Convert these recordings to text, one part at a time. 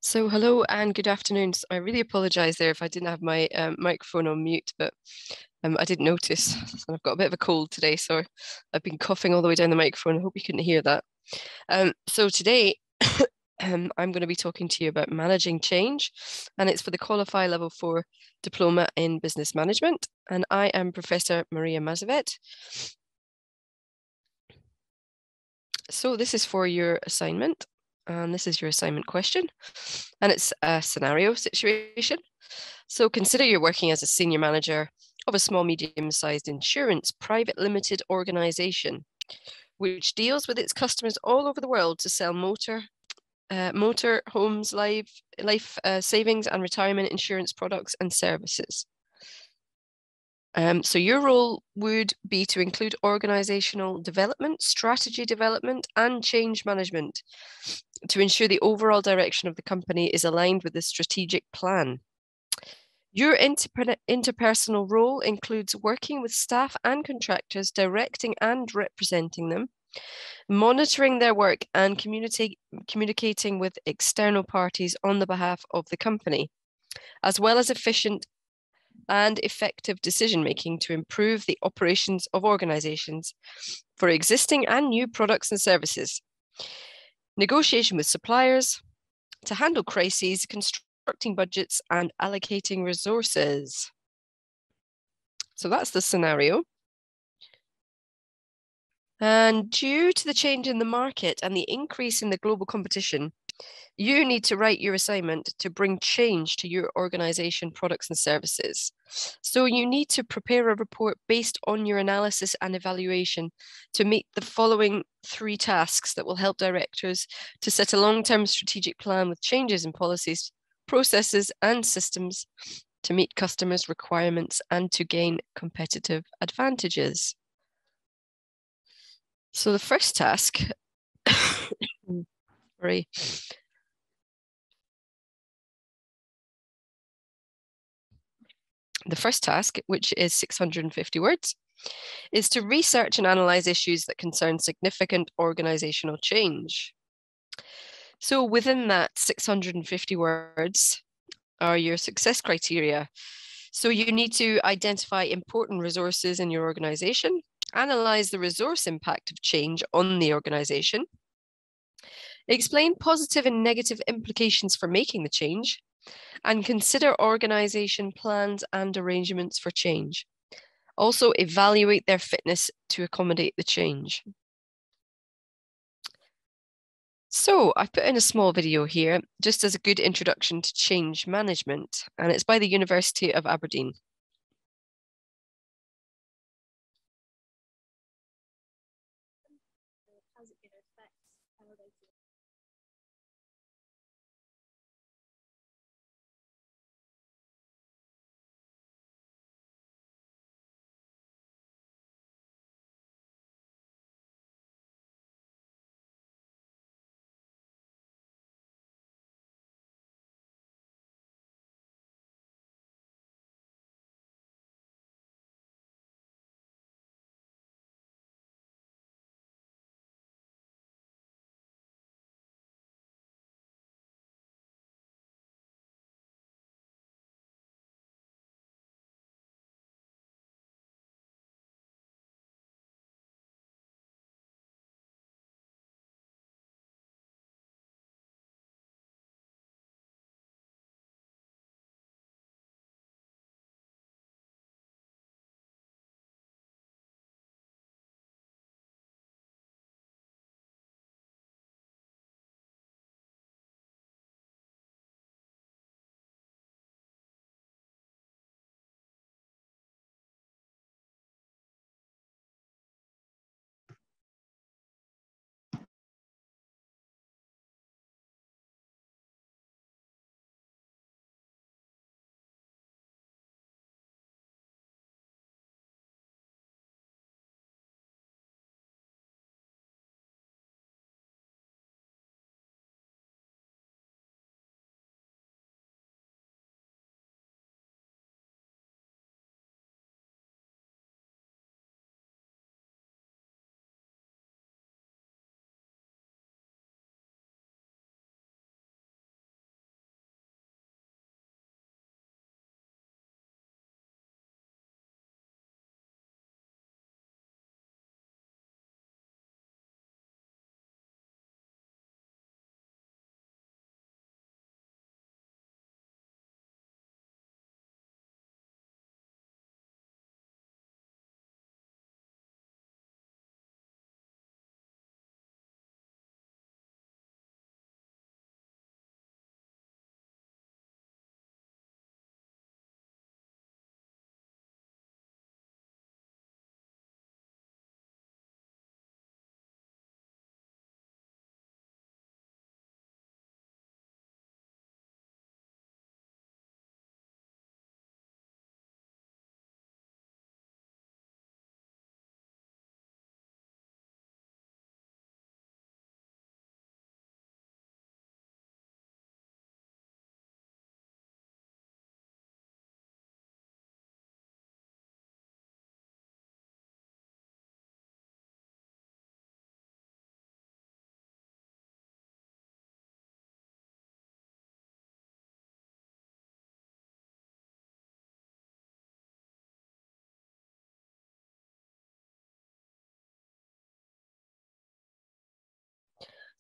So hello and good afternoon. I really apologize there if I didn't have my microphone on mute, but I didn't notice. And I've got a bit of a cold today, so I've been coughing all the way down the microphone. I hope you couldn't hear that. So today I'm going to be talking to you about managing change, and it's for the Qualify Level 4 Diploma in Business Management. And I am Professor Maria Mazevet. So this is for your assignment. And this is your assignment question. And it's a scenario situation. So consider you're working as a senior manager of a small, medium-sized insurance private limited organization, which deals with its customers all over the world to sell motor, homes, life savings and retirement insurance products and services. So your role would be to include organizational development, strategy development, and change management to ensure the overall direction of the company is aligned with the strategic plan. Your interpersonal role includes working with staff and contractors, directing and representing them, monitoring their work, and communicating with external parties on the behalf of the company, as well as efficient and effective decision-making to improve the operations of organizations for existing and new products and services, negotiation with suppliers, to handle crises, constructing budgets, and allocating resources. So that's the scenario. And due to the change in the market and the increase in the global competition, you need to write your assignment to bring change to your organization, products, and services. So you need to prepare a report based on your analysis and evaluation to meet the following 3 tasks that will help directors to set a long-term strategic plan with changes in policies, processes, and systems to meet customers' requirements and to gain competitive advantages. So the first task, sorry. The first task, which is 650 words, is to research and analyze issues that concern significant organizational change. So within that 650 words are your success criteria. So you need to identify important resources in your organization, analyze the resource impact of change on the organization, explain positive and negative implications for making the change, and consider organization plans and arrangements for change. Also, evaluate their fitness to accommodate the change. So I've put in a small video here just as a good introduction to change management, and it's by the University of Aberdeen.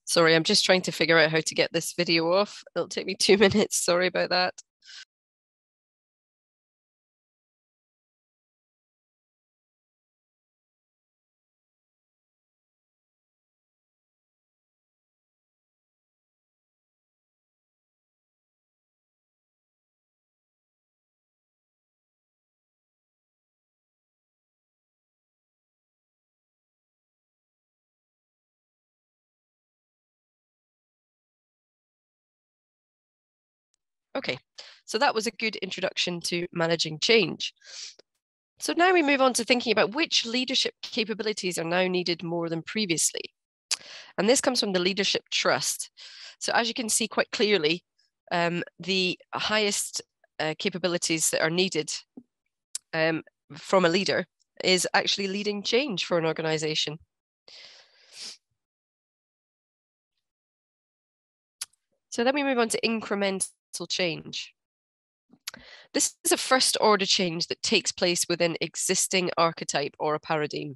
Sorry, I'm just trying to figure out how to get this video off. It'll take me 2 minutes. Sorry about that. Okay, so that was a good introduction to managing change. So now we move on to thinking about which leadership capabilities are now needed more than previously. And this comes from the leadership trust. So as you can see quite clearly, the highest capabilities that are needed from a leader is actually leading change for an organization. So then we move on to incremental change. This is a first order change that takes place within existing archetype or a paradigm.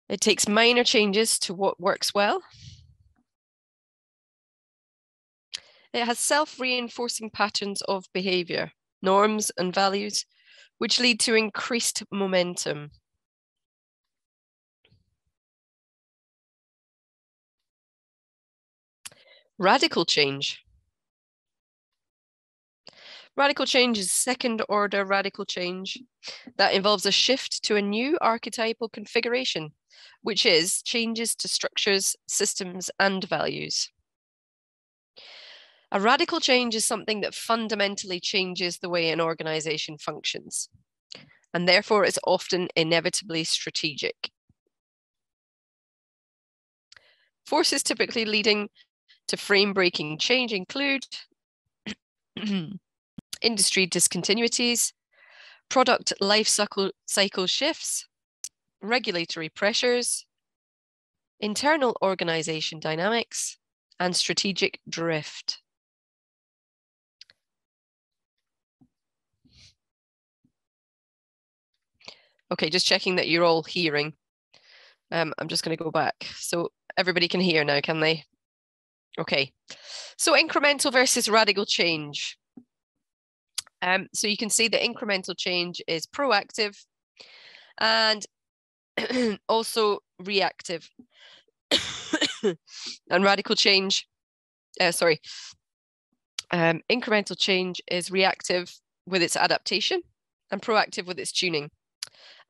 It takes minor changes to what works well. It has self-reinforcing patterns of behavior, norms and values, which lead to increased momentum. Radical change. Radical change is second order radical change that involves a shift to a new archetypal configuration, which is changes to structures, systems, and values. A radical change is something that fundamentally changes the way an organization functions, and therefore it's often inevitably strategic. Forces typically leading to frame-breaking change include industry discontinuities, product life cycle shifts, regulatory pressures, internal organization dynamics, and strategic drift. Okay, just checking that you're all hearing. I'm just going to go back. So everybody can hear now, can they? Okay. So incremental versus radical change. So you can see that incremental change is proactive and also reactive. And radical change, incremental change is reactive with its adaptation and proactive with its tuning.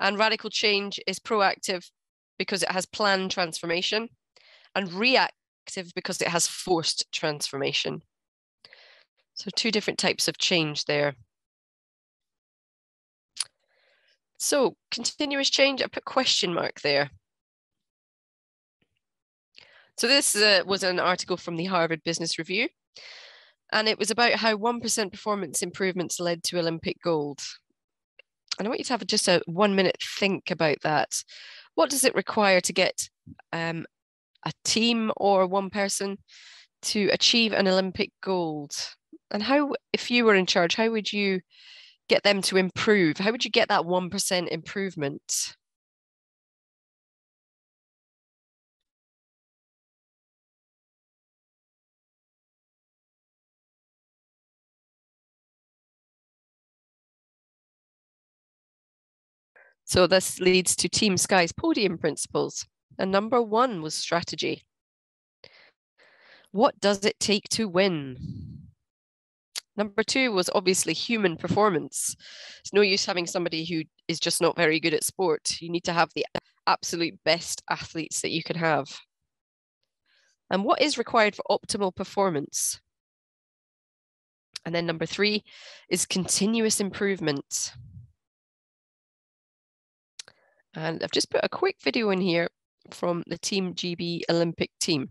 And radical change is proactive because it has planned transformation and reactive because it has forced transformation. So two different types of change there. So continuous change, I put question mark there. So this was an article from the Harvard Business Review, and it was about how 1% performance improvements led to Olympic gold. And I want you to have just a 1 minute think about that. What does it require to get a team or one person to achieve an Olympic gold? And how, if you were in charge, how would you get them to improve? How would you get that 1% improvement? So this leads to Team Sky's podium principles. And number one was strategy. What does it take to win? Number two was obviously human performance. It's no use having somebody who is just not very good at sport. You need to have the absolute best athletes that you can have. And what is required for optimal performance? And then number three is continuous improvement. And I've just put a quick video in here from the Team GB Olympic team.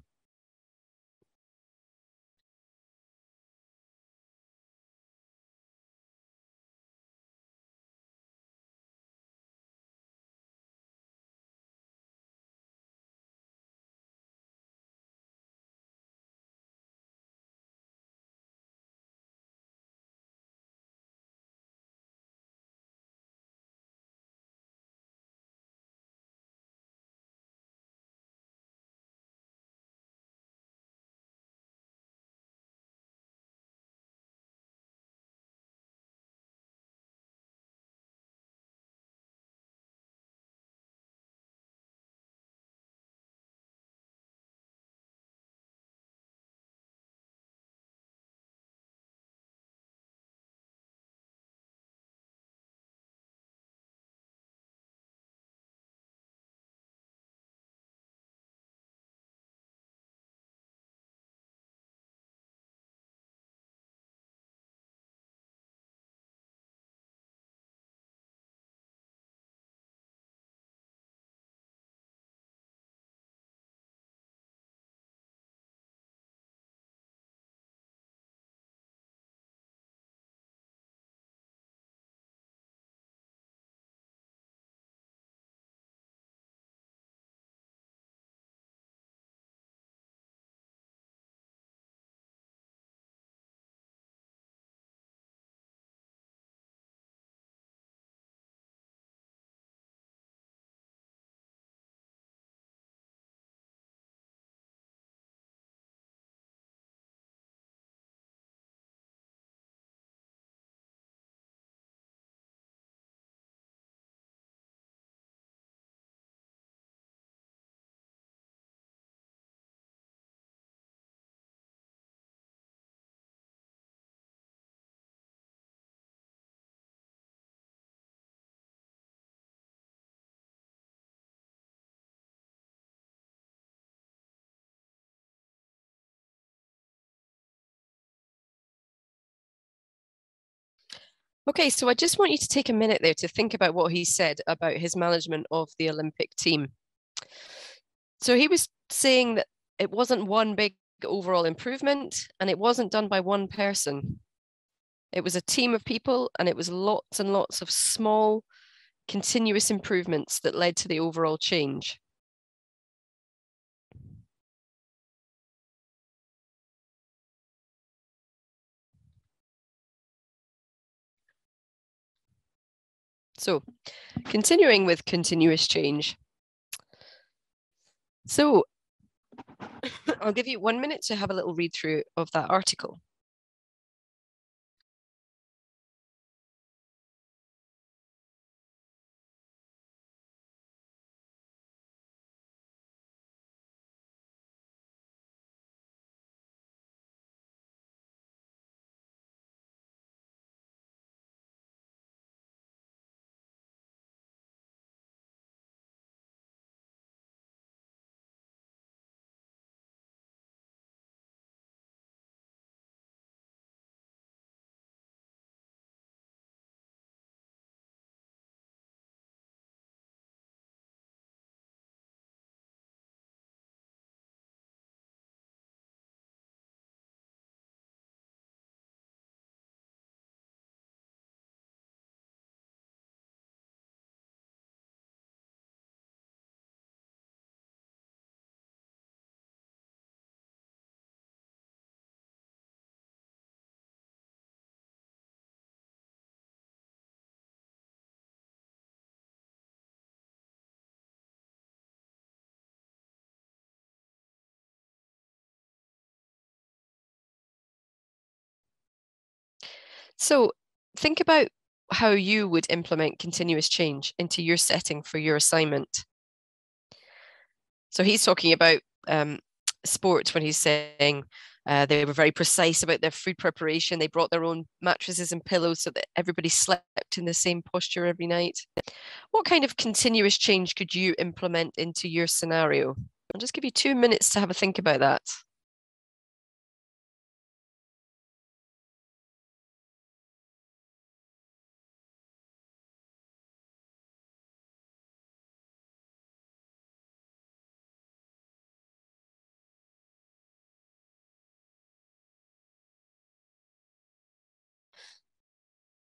Okay, so I just want you to take a minute there to think about what he said about his management of the Olympic team. So he was saying that it wasn't one big overall improvement and it wasn't done by one person. It was a team of people and it was lots and lots of small, continuous improvements that led to the overall change. So, continuing with continuous change. So, I'll give you 1 minute to have a little read through of that article. So, think about how you would implement continuous change into your setting for your assignment. So he's talking about sports when he's saying they were very precise about their food preparation. They brought their own mattresses and pillows so that everybody slept in the same posture every night. What kind of continuous change could you implement into your scenario? I'll just give you 2 minutes to have a think about that.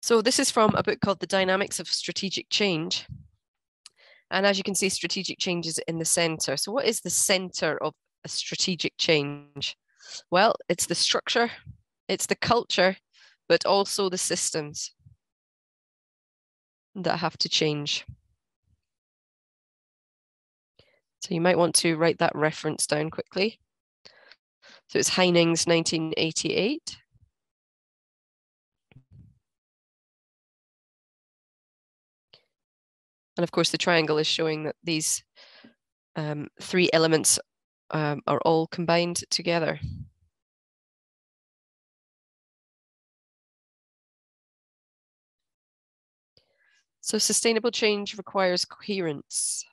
So this is from a book called The Dynamics of Strategic Change. And as you can see, strategic change is in the center. So what is the center of a strategic change? Well, it's the structure, it's the culture, but also the systems that have to change. So you might want to write that reference down quickly. So it's Heining's 1988. And of course, the triangle is showing that these three elements are all combined together. So sustainable change requires coherence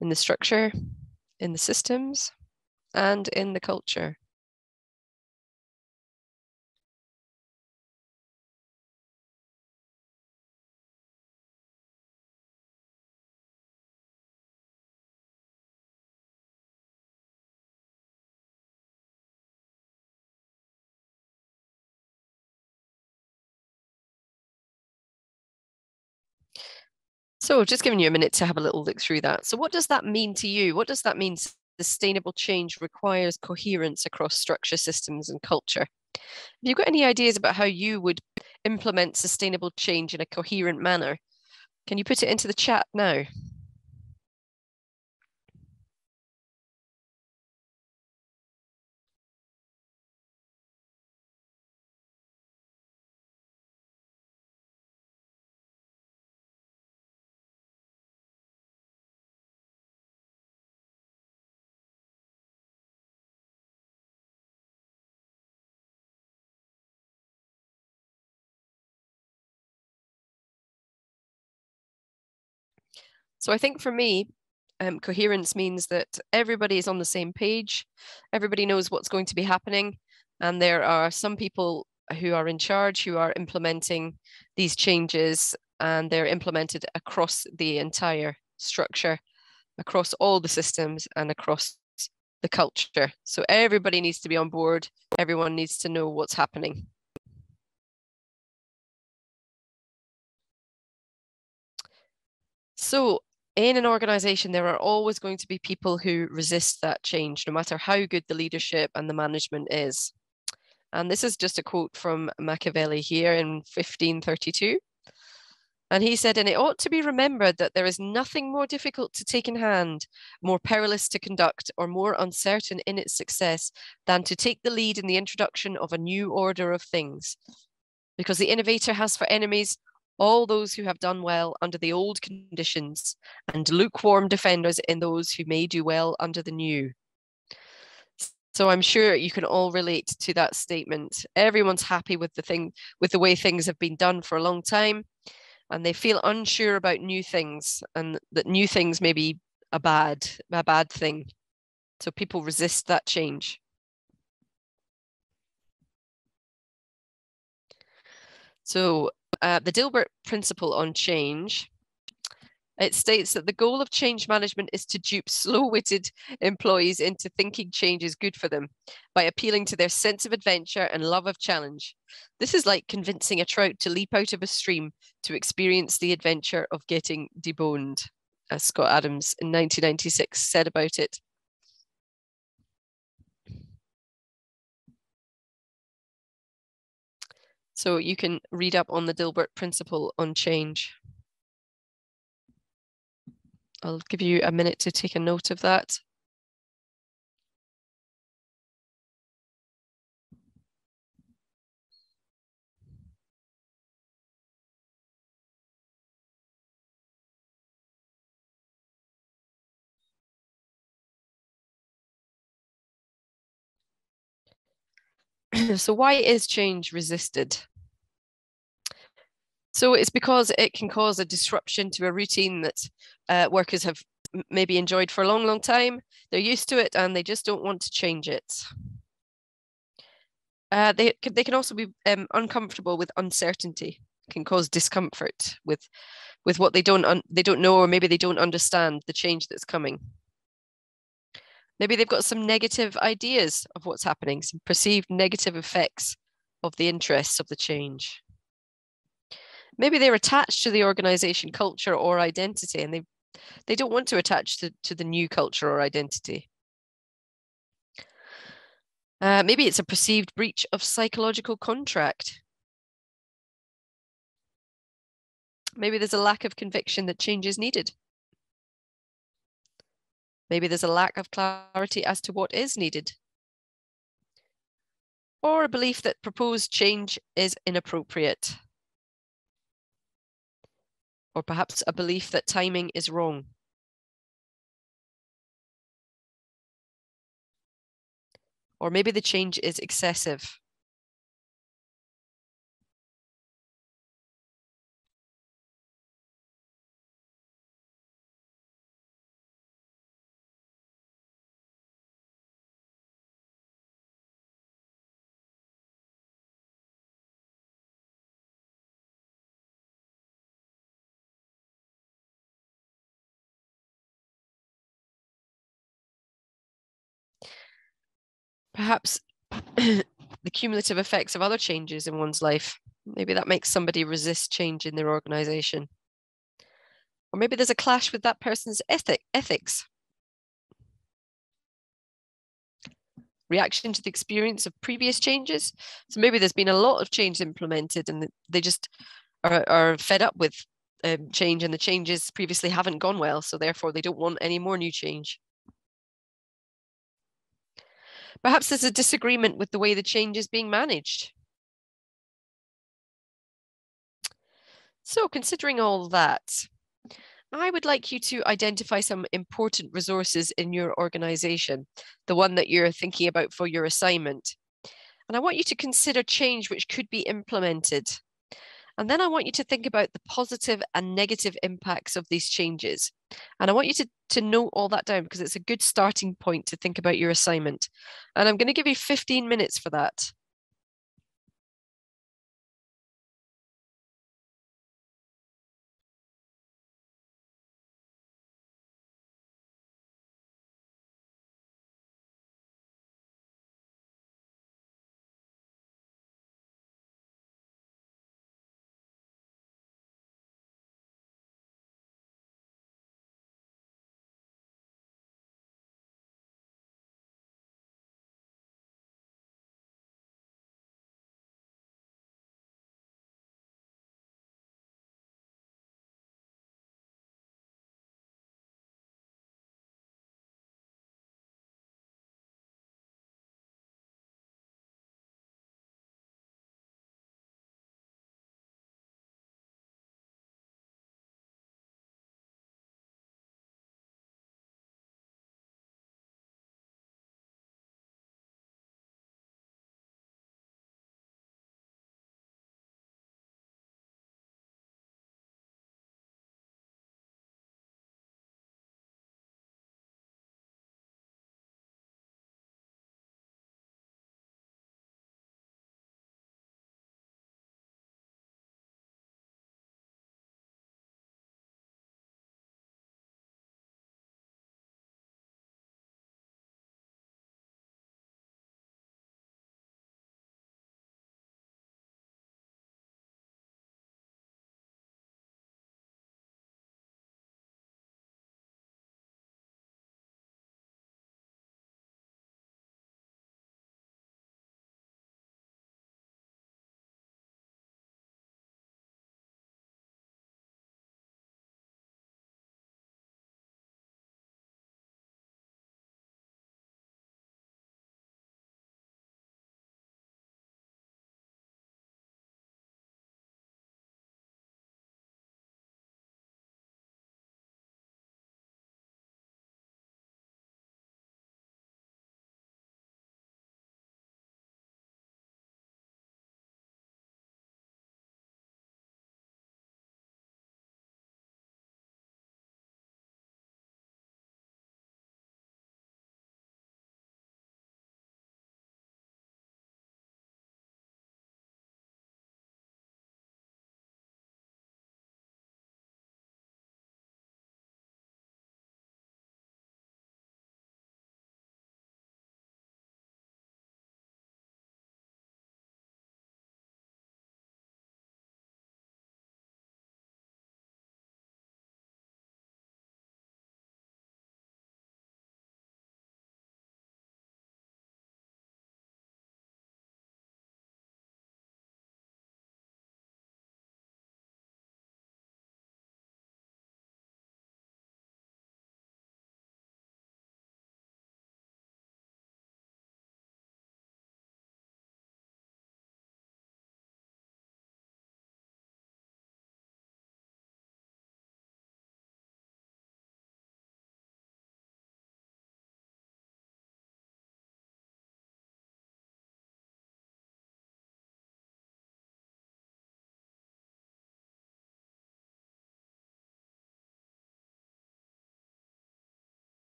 in the structure, in the systems, and in the culture. So just giving you a minute to have a little look through that. So what does that mean to you? What does that mean? Sustainable change requires coherence across structure, systems, and culture. Have you got any ideas about how you would implement sustainable change in a coherent manner? Can you put it into the chat now? So I think for me, coherence means that everybody is on the same page, everybody knows what's going to be happening, and there are some people who are in charge, who are implementing these changes, and they're implemented across the entire structure, across all the systems, and across the culture. So everybody needs to be on board. Everyone needs to know what's happening. So in an organization, there are always going to be people who resist that change, no matter how good the leadership and the management is. And this is just a quote from Machiavelli here in 1532. And he said, and it ought to be remembered that there is nothing more difficult to take in hand, more perilous to conduct, or more uncertain in its success than to take the lead in the introduction of a new order of things. Because the innovator has for enemies all those who have done well under the old conditions, and lukewarm defenders in those who may do well under the new. So I'm sure you can all relate to that statement. Everyone's happy with the way things have been done for a long time, and they feel unsure about new things, and that new things may be a bad thing. So people resist that change. So the Dilbert principle on change, it states that the goal of change management is to dupe slow-witted employees into thinking change is good for them by appealing to their sense of adventure and love of challenge. This is like convincing a trout to leap out of a stream to experience the adventure of getting deboned, as Scott Adams in 1996 said about it. So you can read up on the Dilbert principle on change. I'll give you a minute to take a note of that. So why is change resisted? So it's because it can cause a disruption to a routine that workers have maybe enjoyed for a long, long time. They're used to it and they just don't want to change it. They can also be uncomfortable with uncertainty. It can cause discomfort with what they don't know, or maybe they don't understand the change that's coming. Maybe they've got some negative ideas of what's happening, some perceived negative effects of the interests of the change. Maybe they're attached to the organization culture or identity, and they don't want to attach to the new culture or identity. Maybe it's a perceived breach of psychological contract. Maybe there's a lack of conviction that change is needed. Maybe there's a lack of clarity as to what is needed. Or a belief that proposed change is inappropriate. Or perhaps a belief that timing is wrong. Or maybe the change is excessive. Perhaps the cumulative effects of other changes in one's life. Maybe that makes somebody resist change in their organization. Or maybe there's a clash with that person's ethics. Reaction to the experience of previous changes. So maybe there's been a lot of change implemented and they just are fed up with change, and the changes previously haven't gone well. So therefore they don't want any more new change. Perhaps there's a disagreement with the way the change is being managed. So considering all that, I would like you to identify some important resources in your organization, the one that you're thinking about for your assignment. And I want you to consider change which could be implemented. And then I want you to think about the positive and negative impacts of these changes. And I want you to note all that down, because it's a good starting point to think about your assignment. And I'm going to give you 15 minutes for that.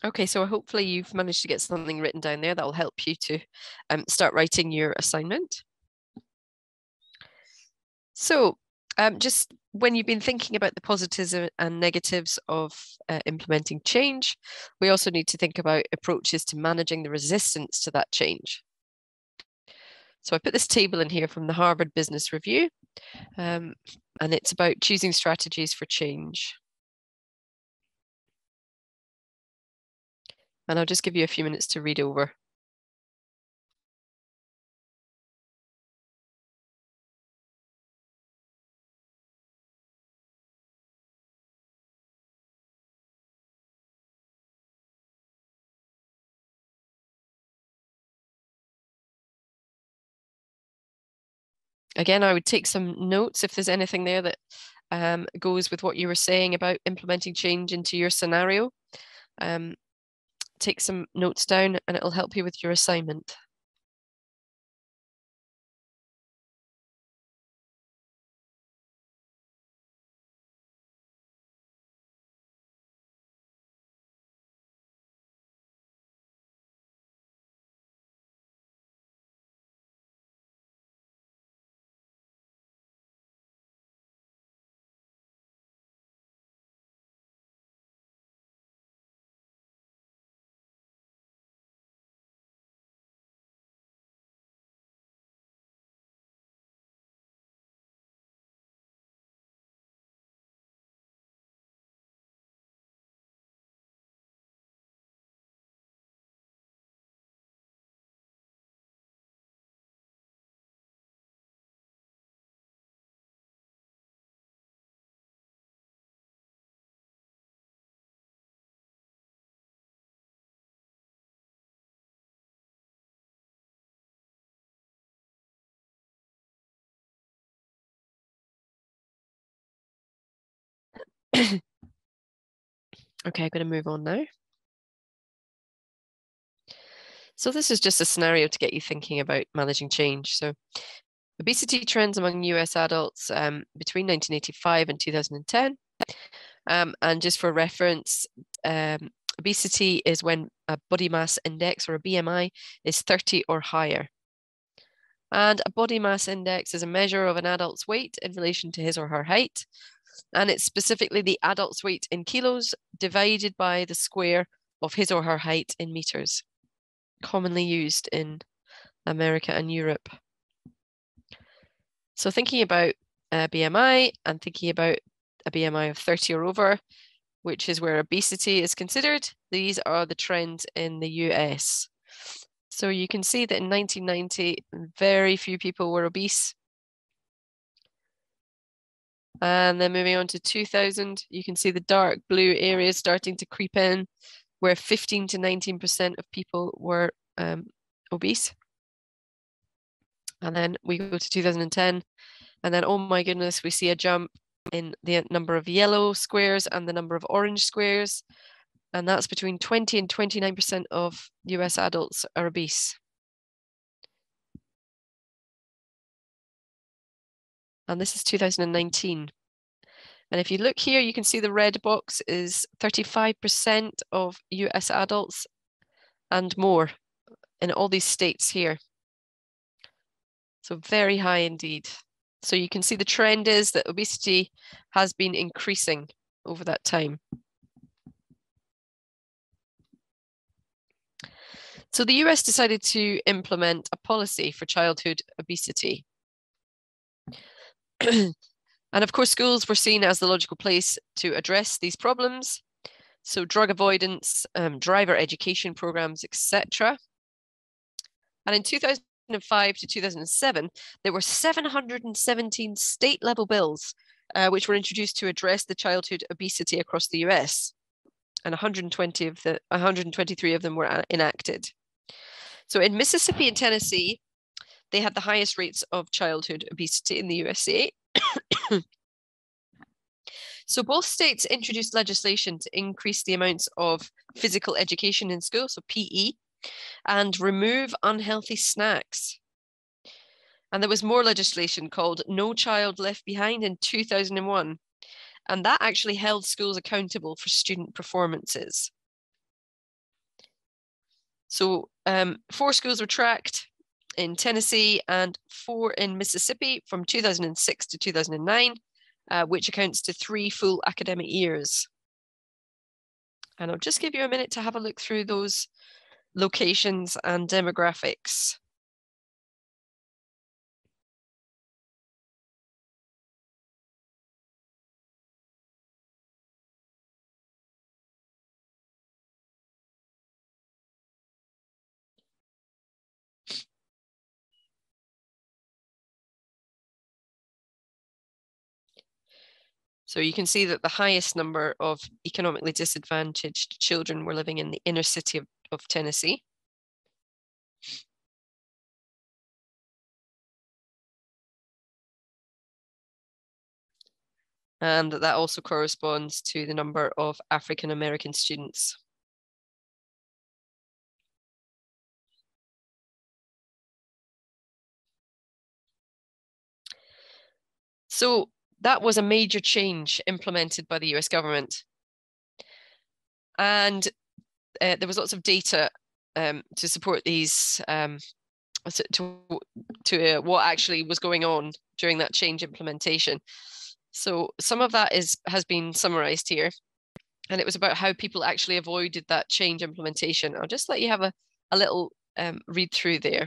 Okay, so hopefully you've managed to get something written down there that will help you to start writing your assignment. So just when you've been thinking about the positives and negatives of implementing change, we also need to think about approaches to managing the resistance to that change. So I put this table in here from the Harvard Business Review, and it's about choosing strategies for change. And I'll just give you a few minutes to read over. Again, I would take some notes if there's anything there that goes with what you were saying about implementing change into your scenario. Take some notes down and it'll help you with your assignment. Okay, I'm going to move on now. So this is just a scenario to get you thinking about managing change. So obesity trends among US adults between 1985 and 2010. And just for reference, obesity is when a body mass index or a BMI is 30 or higher. And a body mass index is a measure of an adult's weight in relation to his or her height. And it's specifically the adult's weight in kilos divided by the square of his or her height in meters, commonly used in America and Europe. So thinking about BMI and thinking about a BMI of 30 or over, which is where obesity is considered, these are the trends in the US. So you can see that in 1990, very few people were obese. And then moving on to 2000, you can see the dark blue areas starting to creep in, where 15 to 19% of people were obese. And then we go to 2010, and then, oh my goodness, we see a jump in the number of yellow squares and the number of orange squares. And that's between 20 and 29% of US adults are obese. And this is 2019. And if you look here, you can see the red box is 35% of US adults and more in all these states here. So very high indeed. So you can see the trend is that obesity has been increasing over that time. So the US decided to implement a policy for childhood obesity. And of course, schools were seen as the logical place to address these problems. So drug avoidance, driver education programs, etc. And in 2005 to 2007, there were 717 state-level bills which were introduced to address the childhood obesity across the US. And 123 of them were enacted. So in Mississippi and Tennessee, they had the highest rates of childhood obesity in the USA. So both states introduced legislation to increase the amounts of physical education in school, so PE, and remove unhealthy snacks. And there was more legislation called No Child Left Behind in 2001. And that actually held schools accountable for student performances. So 4 schools were tracked in Tennessee and 4 in Mississippi from 2006 to 2009, which accounts to 3 full academic years. And I'll just give you a minute to have a look through those locations and demographics. So you can see that the highest number of economically disadvantaged children were living in the inner city of Tennessee. And that also corresponds to the number of African American students. So that was a major change implemented by the US government. And there was lots of data to support these, to what actually was going on during that change implementation. So some of that has been summarized here. And it was about how people actually avoided that change implementation. I'll just let you have a little read through there.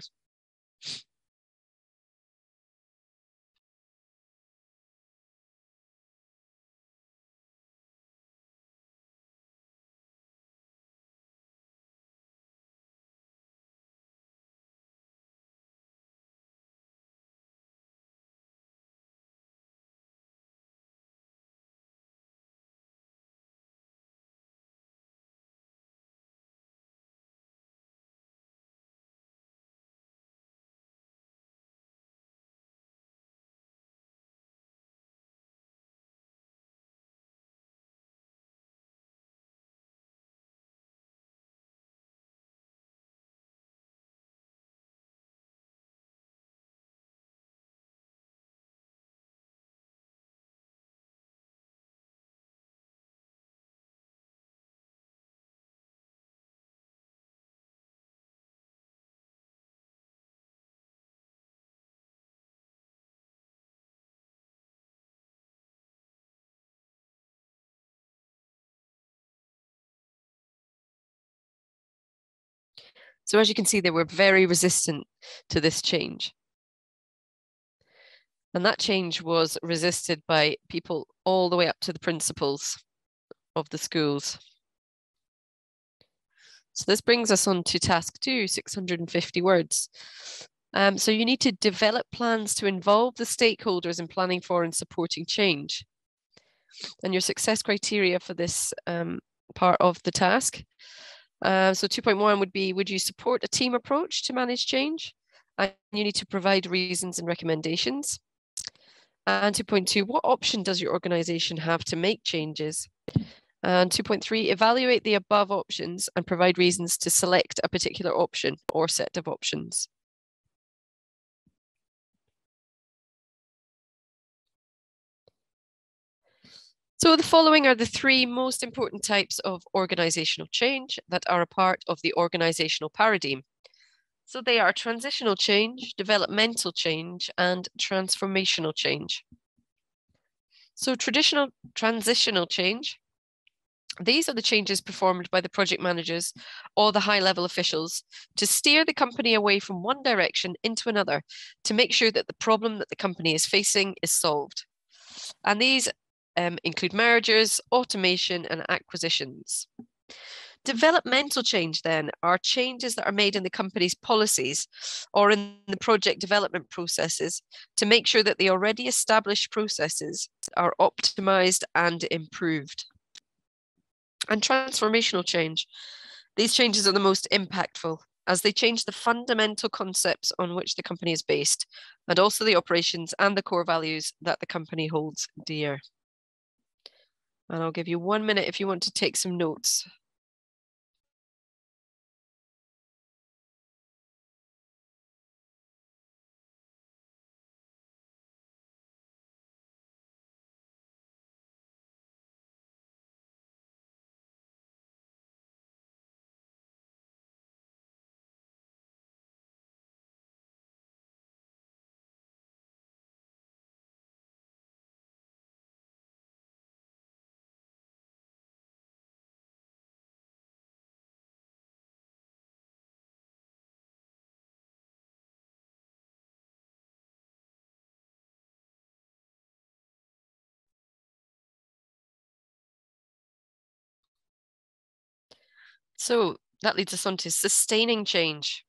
So as you can see, they were very resistant to this change. And that change was resisted by people all the way up to the principals of the schools. So this brings us on to task 2, 650 words. So you need to develop plans to involve the stakeholders in planning for and supporting change. And your success criteria for this part of the task. So 2.1 would be, would you support a team approach to manage change? And you need to provide reasons and recommendations. And 2.2, what option does your organization have to make changes? And 2.3, evaluate the above options and provide reasons to select a particular option or set of options. So the following are the 3 most important types of organizational change that are a part of the organizational paradigm. So they are transitional change, developmental change, and transformational change. So transitional change, these are the changes performed by the project managers or the high-level officials to steer the company away from one direction into another to make sure that the problem that the company is facing is solved. And these include mergers, automation, and acquisitions. Developmental change, then, are changes that are made in the company's policies or in the project development processes to make sure that the already established processes are optimized and improved. And transformational change, these changes are the most impactful as they change the fundamental concepts on which the company is based, and also the operations and the core values that the company holds dear. And I'll give you 1 minute if you want to take some notes. So that leads us on to sustaining change.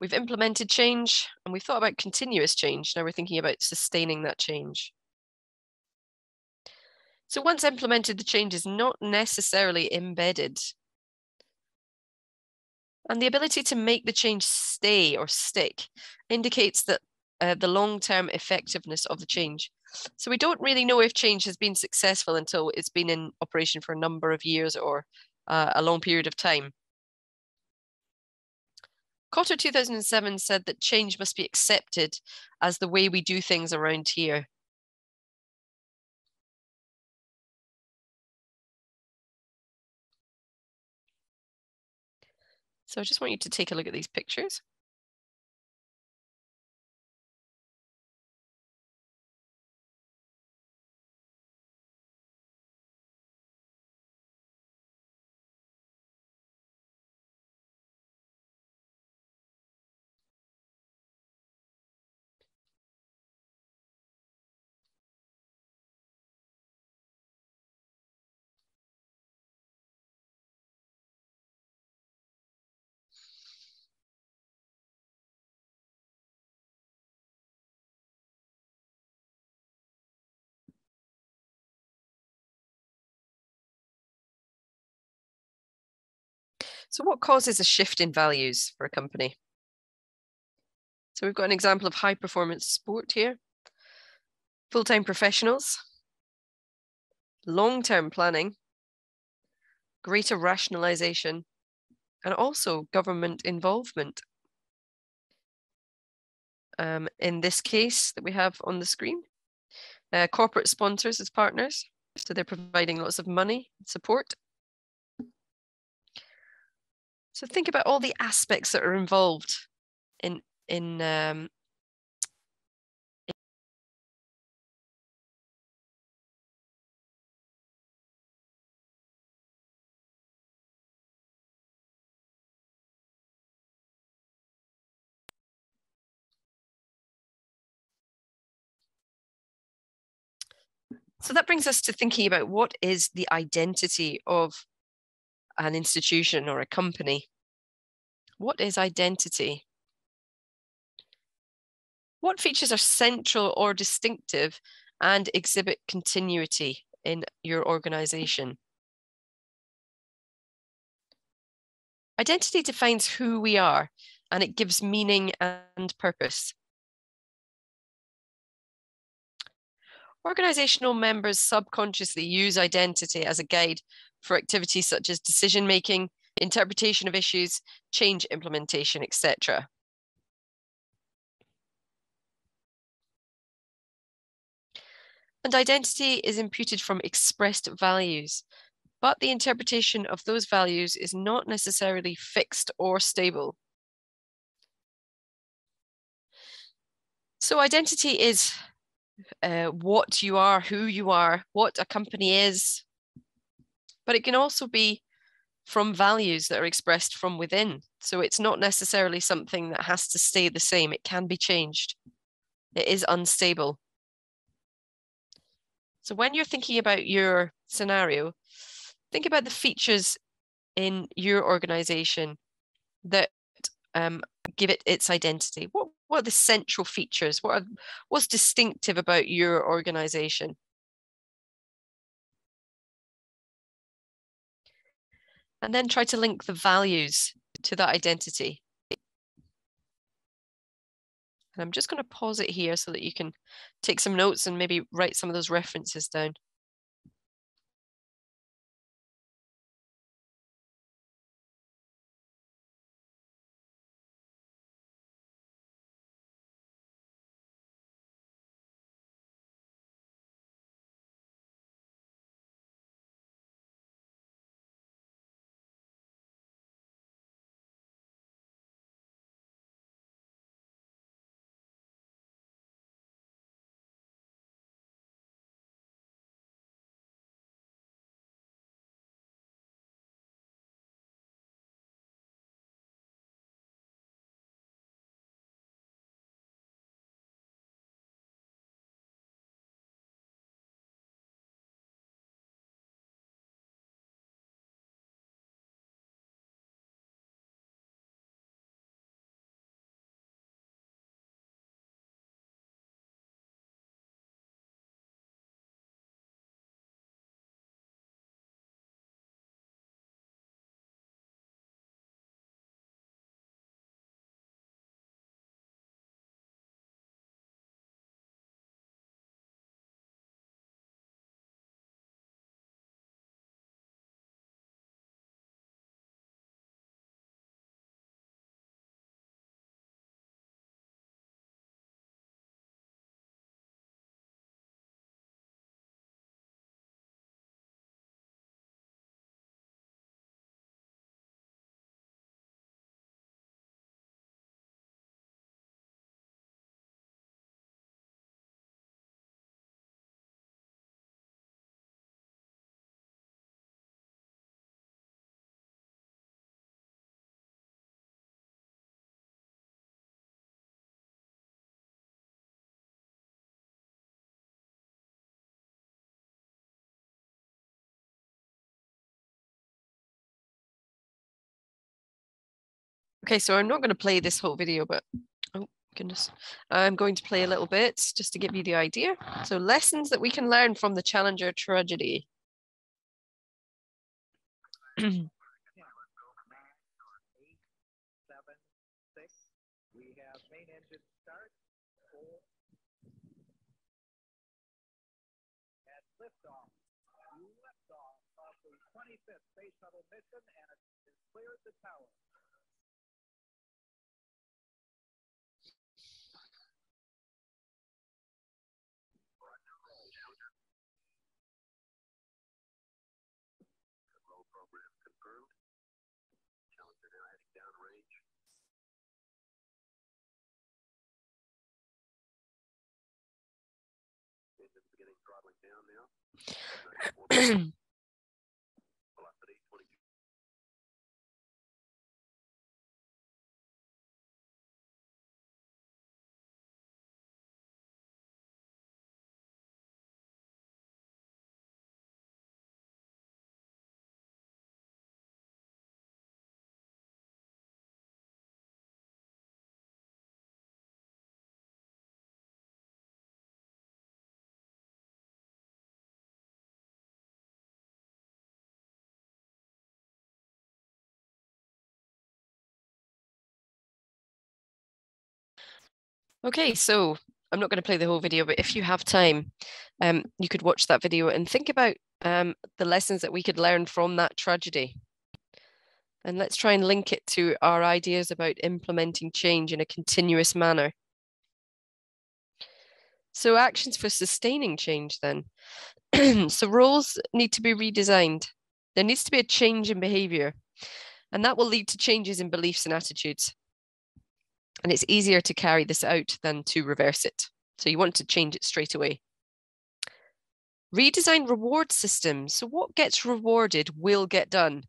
We've implemented change and we've thought about continuous change. Now we're thinking about sustaining that change. So once implemented, the change is not necessarily embedded. And the ability to make the change stay or stick indicates that the long-term effectiveness of the change. So we don't really know if change has been successful until it's been in operation for a number of years or a long period of time. Cotter 2007 said that change must be accepted as the way we do things around here. So I just want you to take a look at these pictures. So what causes a shift in values for a company? So we've got an example of high performance sport here. Full-time professionals, long-term planning, greater rationalization, and also government involvement. In this case that we have on the screen, corporate sponsors as partners. So they're providing lots of money, support. So think about all the aspects that are involved in So that brings us to thinking about what is the identity of an institution or a company. What is identity? What features are central or distinctive and exhibit continuity in your organization? Identity defines who we are and it gives meaning and purpose. Organizational members subconsciously use identity as a guide for activities such as decision making, interpretation of issues, change implementation, etc. And identity is imputed from expressed values, but the interpretation of those values is not necessarily fixed or stable. So identity is what you are, who you are, what a company is, but it can also be from values that are expressed from within. So it's not necessarily something that has to stay the same. It can be changed. It is unstable. So when you're thinking about your scenario, think about the features in your organization that give it its identity. What are the central features? What's distinctive about your organization? And then try to link the values to that identity. And I'm just going to pause it here so that you can take some notes and maybe write some of those references down. Okay, so I'm not going to play this whole video, but oh goodness, I'm going to play a little bit just to give you the idea. So lessons that we can learn from the Challenger tragedy. Okay, so I'm not going to play the whole video, but if you have time, you could watch that video and think about the lessons that we could learn from that tragedy. And let's try and link it to our ideas about implementing change in a continuous manner. So actions for sustaining change then. So roles need to be redesigned. There needs to be a change in behavior, and that will lead to changes in beliefs and attitudes. And it's easier to carry this out than to reverse it. So you want to change it straight away. Redesign reward systems. So what gets rewarded will get done.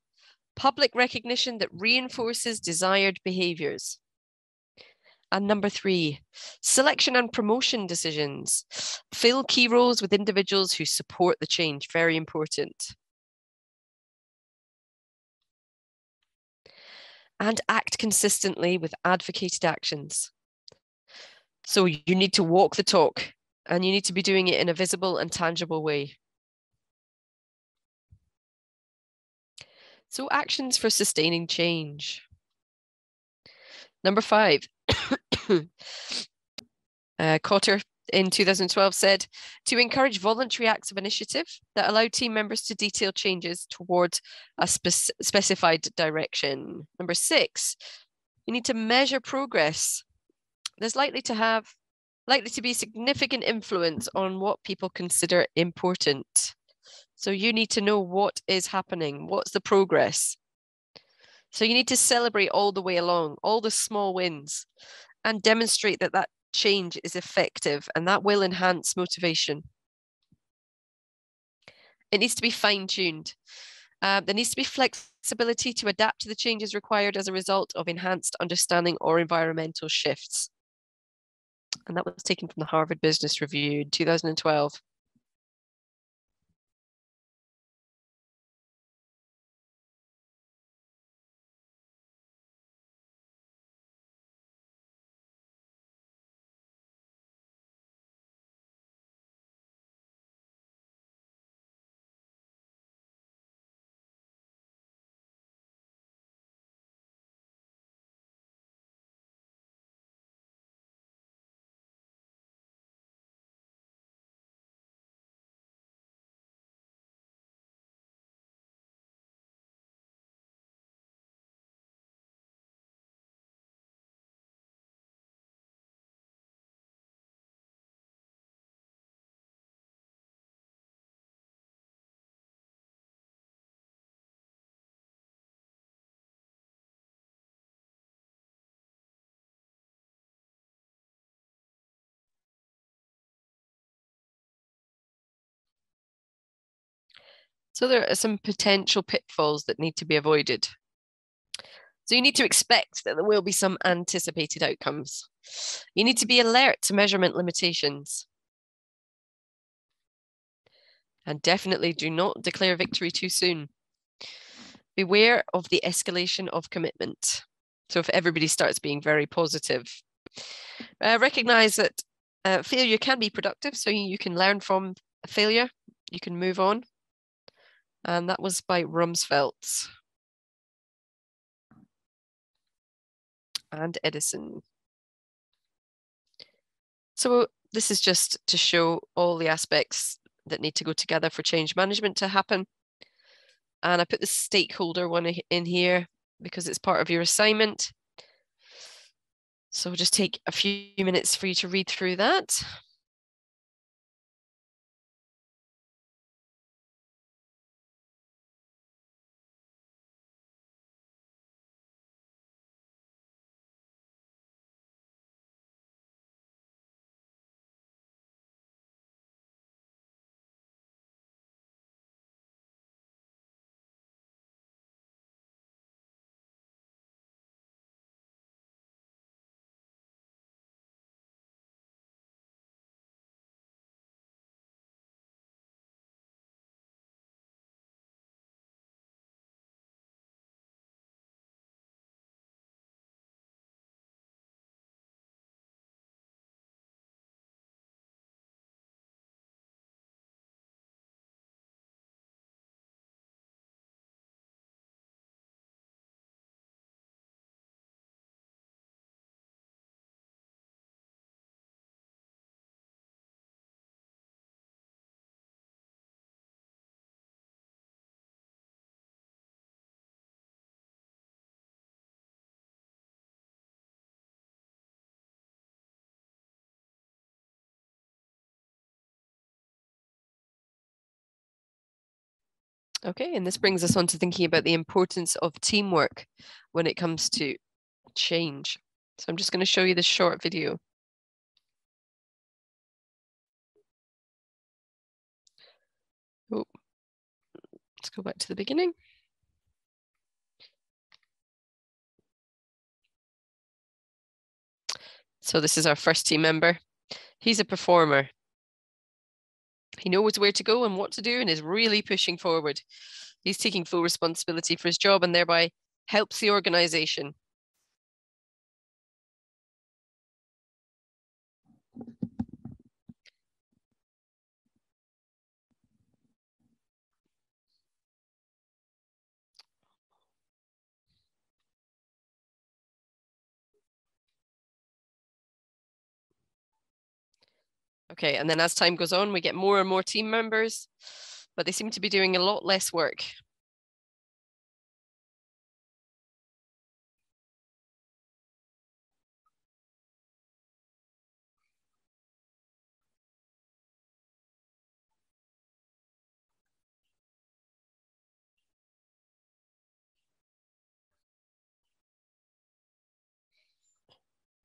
Public recognition that reinforces desired behaviors. And number 3, selection and promotion decisions. Fill key roles with individuals who support the change. Very important. And act consistently with advocated actions. So you need to walk the talk, and you need to be doing it in a visible and tangible way. So actions for sustaining change. Number 5, Cotter in 2012 said, to encourage voluntary acts of initiative that allow team members to detail changes towards a specified direction. Number 6, you need to measure progress. There's likely to be significant influence on what people consider important. So you need to know what is happening, what's the progress. So you need to celebrate all the way along, all the small wins, and demonstrate that that change is effective, and that will enhance motivation. It needs to be fine-tuned. There needs to be flexibility to adapt to the changes required as a result of enhanced understanding or environmental shifts. And that was taken from the Harvard Business Review in 2012. So there are some potential pitfalls that need to be avoided. So you need to expect that there will be some anticipated outcomes. You need to be alert to measurement limitations. And definitely do not declare victory too soon. Beware of the escalation of commitment. So if everybody starts being very positive, recognize that failure can be productive, so you can learn from a failure, you can move on. And that was by Rumsfeld and Edison. So this is just to show all the aspects that need to go together for change management to happen. And I put the stakeholder one in here because it's part of your assignment. So we'll just take a few minutes for you to read through that. Okay, and this brings us on to thinking about the importance of teamwork when it comes to change. So I'm just going to show you this short video. Oh, let's go back to the beginning. So this is our first team member. He's a performer. He knows where to go and what to do and is really pushing forward. He's taking full responsibility for his job and thereby helps the organization. Okay, and then as time goes on, we get more and more team members, but they seem to be doing a lot less work.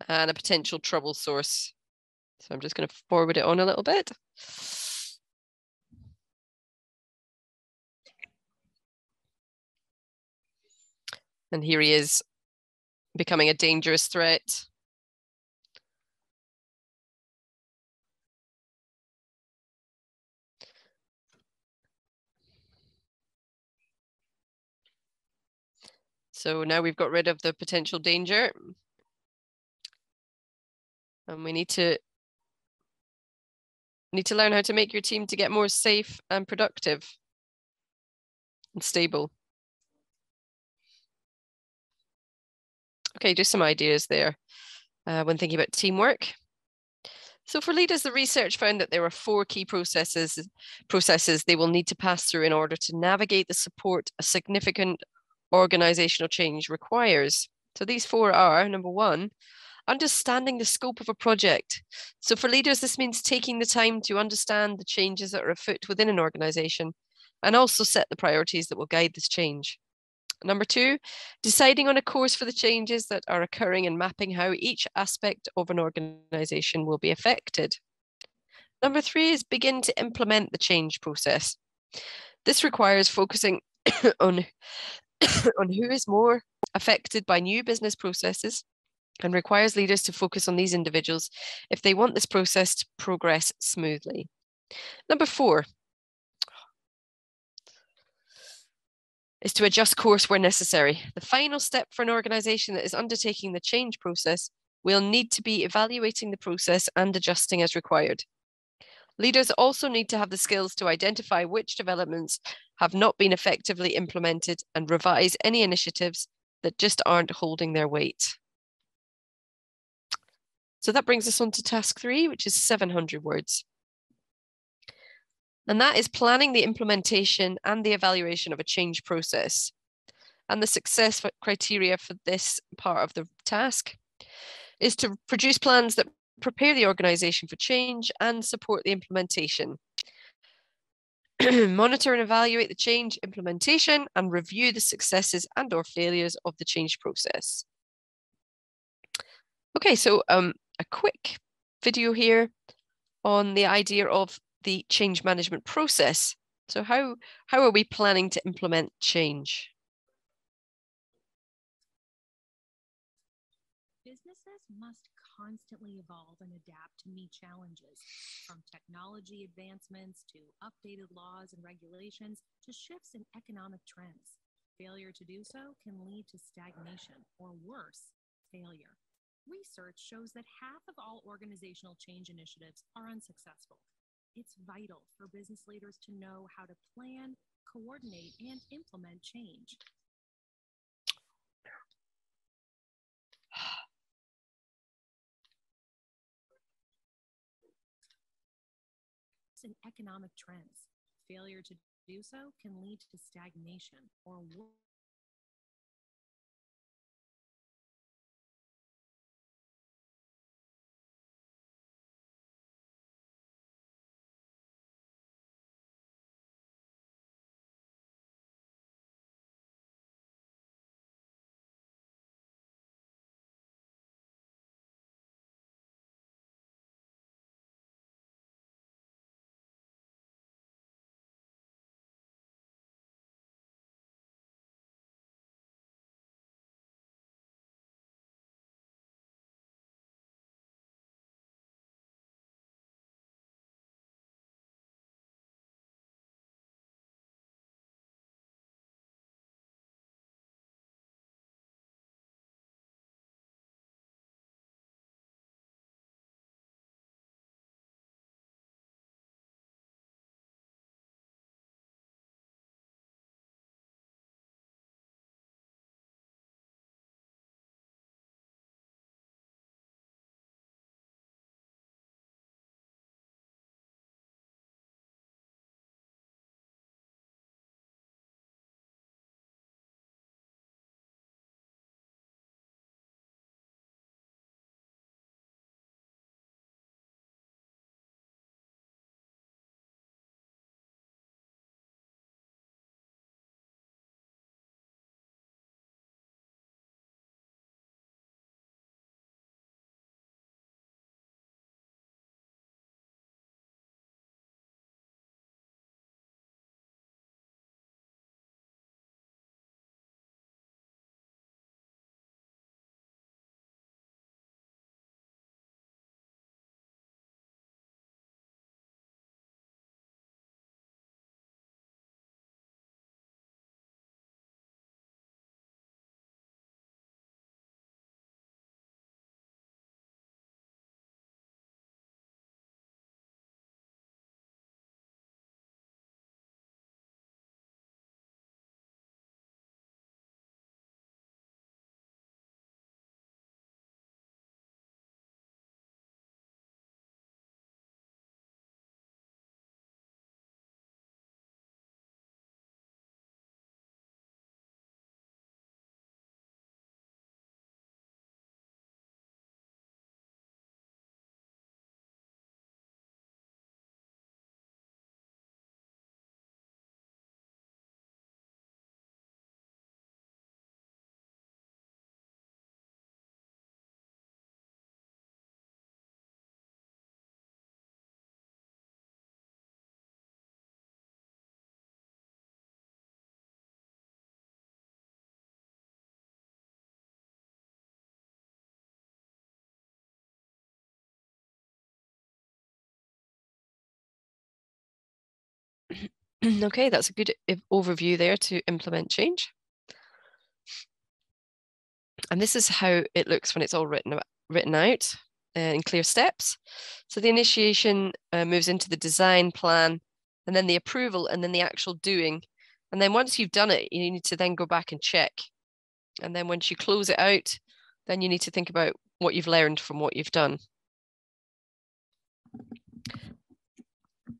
And a potential trouble source. So I'm just going to forward it on a little bit. And here he is becoming a dangerous threat. So now we've got rid of the potential danger. And we need to learn how to make your team to get more safe and productive and stable. Okay, just some ideas there when thinking about teamwork. So for leaders, the research found that there are 4 key processes they will need to pass through in order to navigate the support a significant organizational change requires. So these 4 are, number 1, understanding the scope of a project. So for leaders, this means taking the time to understand the changes that are afoot within an organization and also set the priorities that will guide this change. Number 2, deciding on a course for the changes that are occurring and mapping how each aspect of an organization will be affected. Number 3 is begin to implement the change process. This requires focusing on who is more affected by new business processes and requires leaders to focus on these individuals if they want this process to progress smoothly. Number 4, is to adjust course where necessary. The final step for an organization that is undertaking the change process will need to be evaluating the process and adjusting as required. Leaders also need to have the skills to identify which developments have not been effectively implemented and revise any initiatives that just aren't holding their weight. So that brings us on to task 3, which is 700 words. And that is planning the implementation and the evaluation of a change process. And the success criteria for this part of the task is to produce plans that prepare the organization for change and support the implementation. Monitor and evaluate the change implementation and review the successes and or failures of the change process. Okay, so a quick video here on the idea of the change management process. So how are we planning to implement change? Businesses must constantly evolve and adapt to meet challenges, from technology advancements to updated laws and regulations to shifts in economic trends. Failure to do so can lead to stagnation or worse, failure. Research shows that half of all organizational change initiatives are unsuccessful. It's vital for business leaders to know how to plan, coordinate, and implement change. In economic trends, failure to do so can lead to stagnation or worse. Okay, that's a good overview there to implement change. And this is how it looks when it's all written out in clear steps. So the initiation moves into the design plan, and then the approval, and then the actual doing. And then once you've done it, you need to then go back and check. And then once you close it out, then you need to think about what you've learned from what you've done.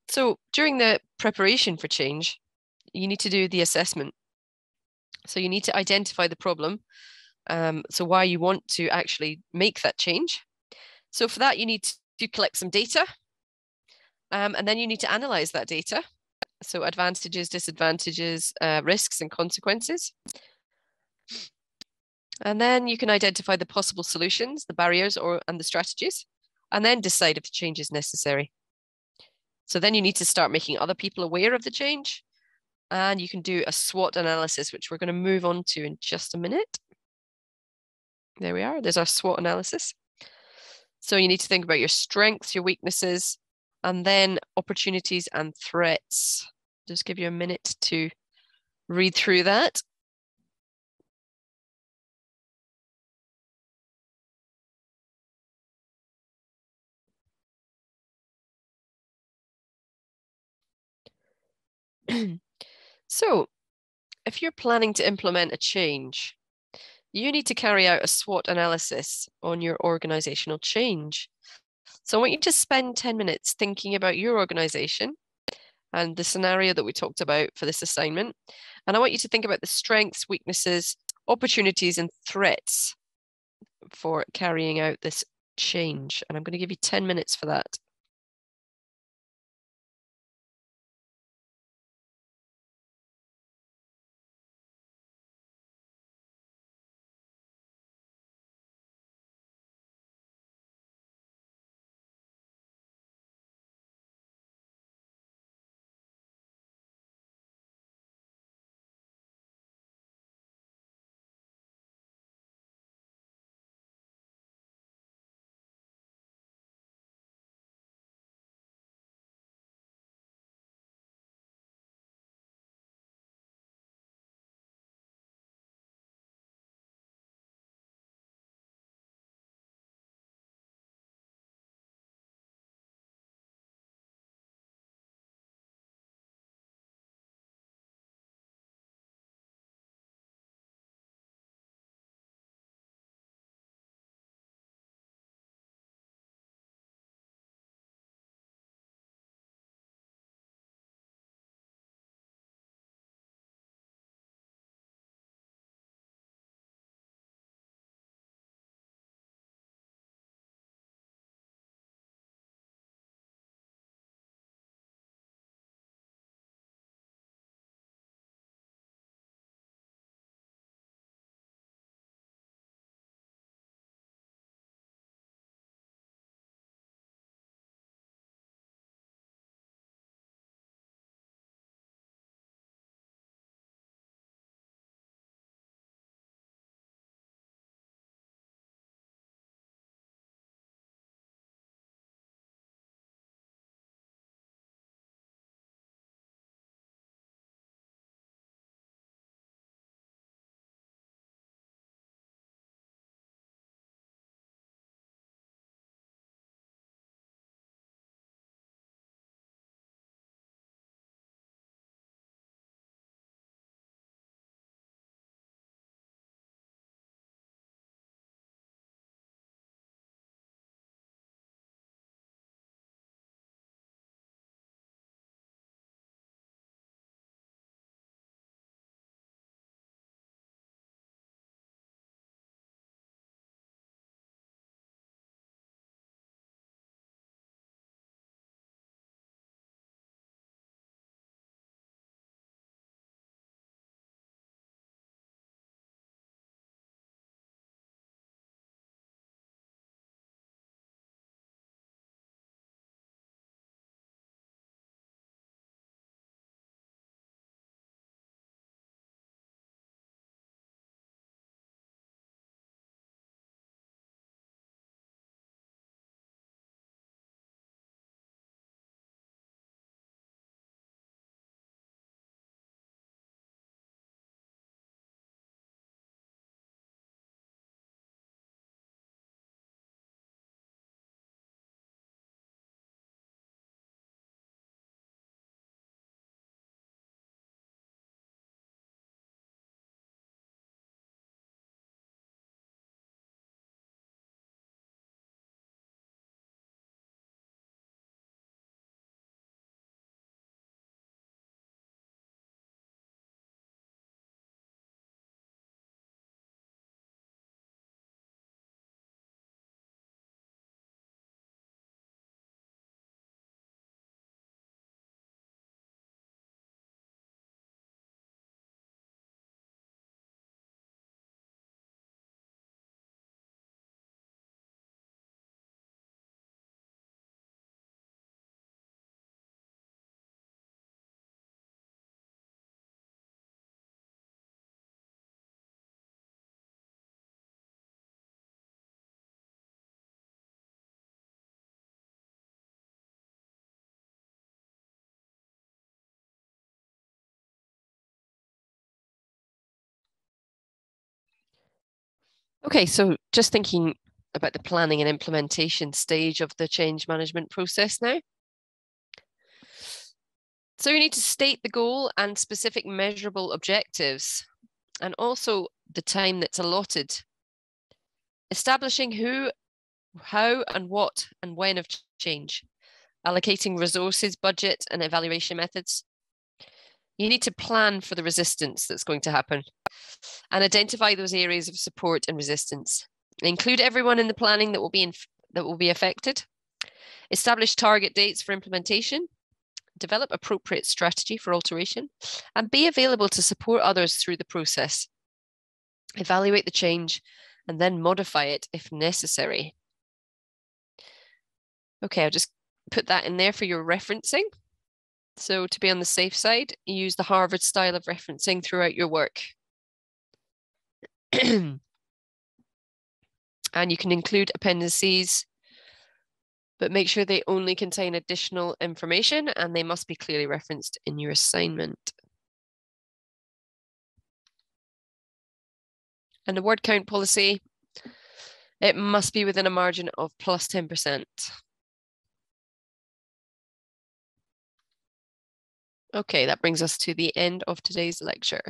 So during the preparation for change, you need to do the assessment. So you need to identify the problem. So why you want to actually make that change. So for that, you need to collect some data. And then you need to analyze that data. So advantages, disadvantages, risks, and consequences. And then you can identify the possible solutions, the barriers, and the strategies, and then decide if the change is necessary. So then you need to start making other people aware of the change. And you can do a SWOT analysis, which we're going to move on to in just a minute. There we are. There's our SWOT analysis. So you need to think about your strengths, your weaknesses, and then opportunities and threats. Just give you a minute to read through that. So if you're planning to implement a change, you need to carry out a SWOT analysis on your organizational change. So I want you to spend 10 minutes thinking about your organization and the scenario that we talked about for this assignment. And I want you to think about the strengths, weaknesses, opportunities, and threats for carrying out this change. And I'm going to give you 10 minutes for that. Okay, so just thinking about the planning and implementation stage of the change management process now. So you need to state the goal and specific measurable objectives, and also the time that's allotted. Establishing who, how, and what and when of change. Allocating resources, budget, and evaluation methods. You need to plan for the resistance that's going to happen and identify those areas of support and resistance. Include everyone in the planning that will be affected. Establish target dates for implementation. Develop appropriate strategy for alteration, and be available to support others through the process. Evaluate the change and then modify it if necessary. Okay, I'll just put that in there for your referencing. So to be on the safe side, use the Harvard style of referencing throughout your work. And you can include appendices, but make sure they only contain additional information and they must be clearly referenced in your assignment. And the word count policy, it must be within a margin of plus 10%. Okay, that brings us to the end of today's lecture.